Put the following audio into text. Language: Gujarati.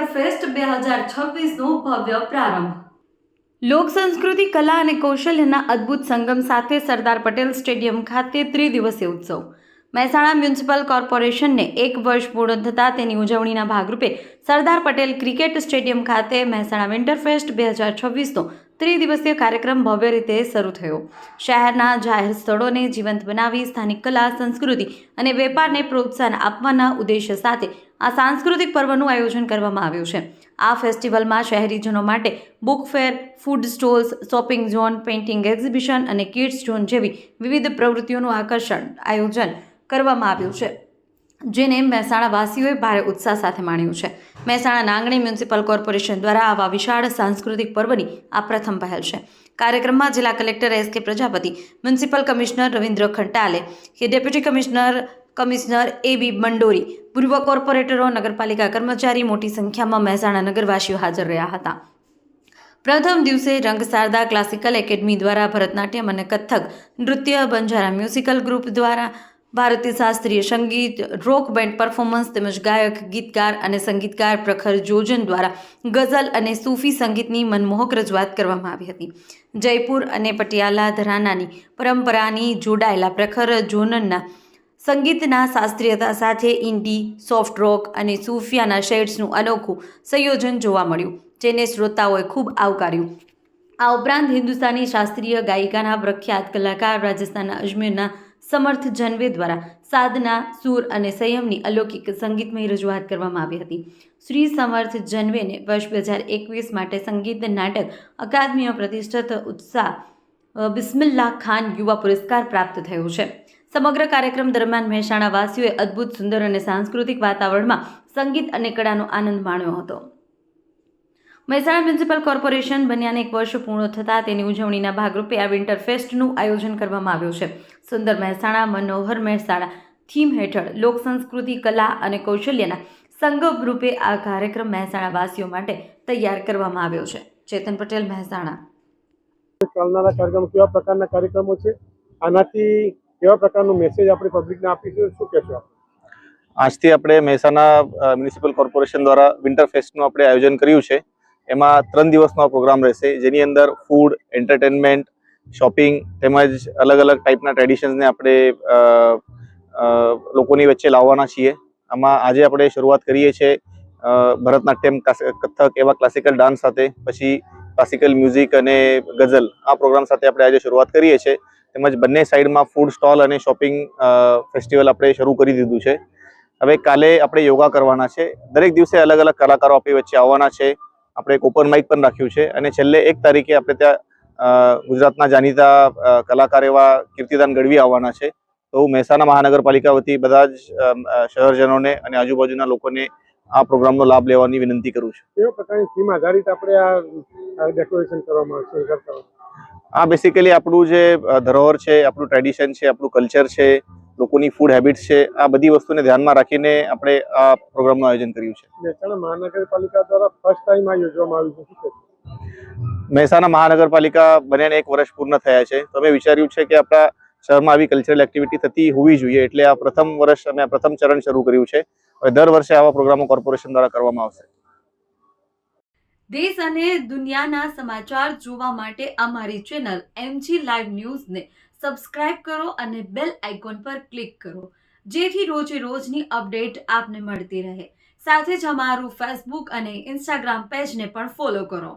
વિન્ટર ફેસ્ટ 2026નો ભવ્ય પ્રારંભ. લોક સંસ્કૃતિ, કલા અને કૌશલ્યના અદ્ભુત સંગમ સાથે સરદાર પટેલ સ્ટેડિયમ ખાતે ત્રિદિવસીય ઉત્સવ. મહેસાણા મ્યુનિસિપલ કોર્પોરેશનને 1 વર્ષ પૂર્ણ થતાં તેની ઉજવણીના ભાગરૂપે સરદાર પટેલ ક્રિકેટ સ્ટેડિયમ ખાતે મહેસાણા વિન્ટર ફેસ્ટ 2026નો ત્રિદિવસીય કાર્યક્રમ ભવ્ય રીતે શરૂ થયો. શહેરના જાહેર સ્થળોને જીવંત બનાવી સ્થાનિક કલા, સંસ્કૃતિ અને વેપારને પ્રોત્સાહન આપવાના ઉદ્દેશ્ય સાથે આ સાંસ્કૃતિક પર્વનું આયોજન કરવામાં આવ્યું છે. આ ફેસ્ટિવલમાં શહેરીજનો માટે book fair, food stalls, shopping zone, painting exhibition અને કિડ્સ ઝોન જેવી વિવિધ પ્રવૃત્તિઓનું આયોજન કરવામાં આવ્યું છે, જેને મહેસાણાવાસીઓએ ભારે ઉત્સાહ સાથે માણ્યું છે. મહેસાણા આંગણે મ્યુનિસિપલ કોર્પોરેશન દ્વારા આવા વિશાળ સાંસ્કૃતિક પર્વની આ પ્રથમ પહેલ છે. કાર્યક્રમમાં જિલ્લા collector S K. Prajapati, municipal commissioner Ravindra Khantale, deputy commissioner A B. Mandori, પૂર્વ કોર્પોરેટરો, નગરપાલિકા કર્મચારી, મોટી સંખ્યામાં મહેસાણા નગરવાસીઓ હાજર રહ્યા હતા. પ્રથમ દિવસે રંગશારદા ક્લાસિકલ એકેડમી દ્વારા ભરતનાટ્યમ અને કથક નૃત્ય, બંજારા મ્યુઝિકલ ગ્રુપ દ્વારા ભારતીય શાસ્ત્રીય સંગીત, રોક બેન્ડ પરફોર્મન્સ તેમજ ગાયક, ગીતકાર અને સંગીતકાર પ્રખર જોજન દ્વારા ગઝલ અને સૂફી સંગીતની મનમોહક રજૂઆત કરવામાં આવી હતી. જયપુર અને પટિયાલા ઘરાનાની પરંપરાની જોડાયેલા પ્રખર જોનના સંગીતના શાસ્ત્રીયતા સાથે ઇન્ડી, સોફ્ટ રોક અને સૂફિયાના શેડ્સનું અનોખું સંયોજન જોવા મળ્યું, જેને શ્રોતાઓએ ખૂબ આવકાર્યું. આ ઉપરાંત હિન્દુસ્તાની શાસ્ત્રીય ગાયિકાના પ્રખ્યાત કલાકાર રાજસ્થાનના અજમેરના સમર્થ જનવે દ્વારા સાધના, સૂર અને સંયમની અલૌકિક સંગીતમય રજૂઆત કરવામાં આવી હતી. શ્રી સમર્થ જનવેને વર્ષ 2021 માટે સંગીત નાટક અકાદમીનો પ્રતિષ્ઠિત ઉત્સાહ બિસ્મિલ્લાહ ખાન યુવા પુરસ્કાર પ્રાપ્ત થયો છે. સમગ્ર કાર્યક્રમ દરમિયાન મહેસાણાવાસીઓએ અદ્ભુત, સુંદર અને સાંસ્કૃતિક વાતાવરણમાં સંગીત અને કળાનો આનંદ માણ્યો હતો. મહેસાણા મ્યુનિસિપલ કોર્પોરેશન બન્યાને 1 વર્ષ પૂર્ણ થતાં તેની ઉજવણીના ભાગરૂપે આ વિન્ટર ફેસ્ટનું આયોજન કરવામાં આવ્યું છે. સુંદર મહેસાણા, મનોહર મહેસાણા થીમ હેઠળ લોક સંસ્કૃતિ, કલા અને કૌશલ્યના સંગમ રૂપે આ કાર્યક્રમ મહેસાણાવાસીઓ માટે તૈયાર કરવામાં આવ્યો છે. ચેતન પટેલ, મહેસાણા. ચાલનારા કાર્યક્રમ કેવા પ્રકારના કાર્યક્રમો છે? આનાથી કેવા પ્રકારનો મેસેજ આપણે પબ્લિકને આપીશું? શું કહેશો? આજથી આપણે મહેસાણા મ્યુનિસિપલ કોર્પોરેશન દ્વારા વિન્ટર ફેસ્ટનું આપણે આયોજન કર્યું છે. એમાં 3 દિવસનો પ્રોગ્રામ રહેશે, જેની અંદર ફૂડ, એન્ટરટેનમેન્ટ, શોપિંગ તેમજ અલગ અલગ ટાઈપના ટ્રેડિશન્સને આપણે લોકોની વચ્ચે લાવવાના છીએ. આમાં આજે આપણે શરૂઆત કરીએ છીએ ભરતનાટ્યમ, કથક એવા ક્લાસિકલ ડાન્સ સાથે, પછી ક્લાસિકલ મ્યુઝિક અને ગઝલ, આ પ્રોગ્રામ સાથે આપણે આજે શરૂઆત કરીએ છીએ. તેમજ બંને સાઈડમાં ફૂડ સ્ટોલ અને શોપિંગ ફેસ્ટિવલ આપણે શરૂ કરી દીધું છે. હવે કાલે આપણે યોગા કરવાના છે. દરેક દિવસે અલગ અલગ કલાકારો આપણી વચ્ચે આવવાના છે. આપણે એક ઓપન માઇક પણ રાખ્યું છે અને છેલ્લે 1 તારીખે આપણે ત્યાં ગુજરાતના જાણીતા કલાકાર એવા કીર્તિદાન ગઢવી આવવાના છે. તો હું મહેસાણા મહાનગરપાલિકા વતી બધા જ શહેરજનોને અને આજુબાજુના લોકોને આ પ્રોગ્રામનો લાભ લેવાની વિનંતી કરું છું. કેવા પ્રકારની થીમ આધારિત આપણે આ ડેકોરેશન કરવામાં આવશે? આ બેસિકલી આપણું જે ધરોહર છે, આપણું ટ્રેડિશન છે, આપણું કલ્ચર છે, લોકોની ફૂડ હેબિટ્સ છે, આ બધી વસ્તુને ધ્યાનમાં રાખીને આપણે આ પ્રોગ્રામનું આયોજન કર્યું છે. મહેસાણા મહાનગરપાલિકા દ્વારા ફર્સ્ટ ટાઈમ આ યોજવામાં આવ્યું છે. શું છે? મહેસાણા મહાનગરપાલિકા બન્યાને 1 વર્ષ પૂર્ણ થયા છે, તો અમે વિચાર્યું છે કે આપણા શહેરમાં આવી કલ્ચરલ એક્ટિવિટી થતી હોવી જોઈએ, એટલે આ પ્રથમ વર્ષ અમે પ્રથમ ચરણ શરૂ કર્યું છે. હવે દર વર્ષે આવા પ્રોગ્રામો કોર્પોરેશન દ્વારા કરવામાં આવશે. દેશ અને દુનિયાના સમાચાર જોવા માટે અમારી ચેનલ MG લાઈવ ન્યૂઝને સબસ્ક્રાઇબ કરો અને બેલ આઇકોન પર ક્લિક કરો, જેથી રોજે રોજની અપડેટ આપને મળતી રહે. સાથે જ અમારું ફેસબુક અને ઇન્સ્ટાગ્રામ પેજને પણ ફોલો કરો.